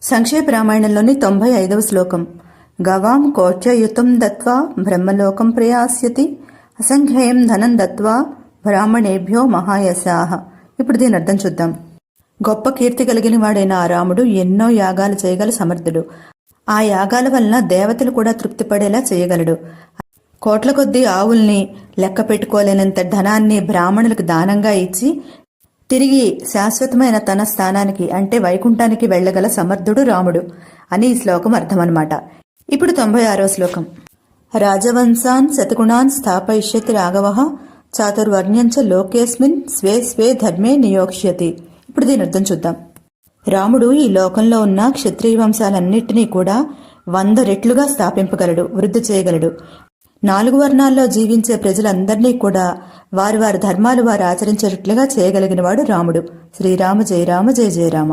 సంక్షేప రామాయణంలోని 95వ శ్లోకం. గవాం కోట్యయుతం దత్వా బ్రహ్మలోకం ప్రయాస్యతి అసంఖ్యం ధనం దత్వా బ్రాహ్మణేభ్యో మహాయశాహ. ఇప్పుడు దీని అర్థం చూద్దాం. గొప్ప కీర్తి కలిగిన వాడైన ఆ రాముడు ఎన్నో యాగాలు చేయగల సమర్థుడు. ఆ యాగాల వలన దేవతలు కూడా తృప్తిపడేలా చేయగలడు. కోట్ల కొద్దీ ఆవుల్ని లెక్క పెట్టుకోలేనంత ధనాన్ని బ్రాహ్మణులకు దానంగా ఇచ్చి తిరిగి శాశ్వతమైన తన స్థానానికి అంటే వైకుంఠానికి వెళ్లగల సమర్థుడు రాముడు అని ఈ శ్లోకం అర్థమన్నమాట. ఇప్పుడు 96వ శ్లోకం. రాజవంశాన్ శతగుణాన్ స్థాపయిష్యతి రాఘవః చాతుర్వర్ణ్యంచ లోకేస్మిన్ స్వే స్వే ధర్మే నియోక్ష్యతి. ఇప్పుడు దీని అర్థం చూద్దాం. రాముడు ఈ లోకంలో ఉన్న క్షత్రియ వంశాలన్నింటినీ కూడా 100 రెట్లుగా స్థాపింపగలడు, వృద్ధి చేయగలడు. 4 వర్ణాల్లో జీవించే ప్రజలందరినీ కూడా వారి వారి ధర్మాలు వారు ఆచరించేటట్లుగా చేయగలిగినవాడు రాముడు. శ్రీరామ జయ రామ జయ జయ రామ.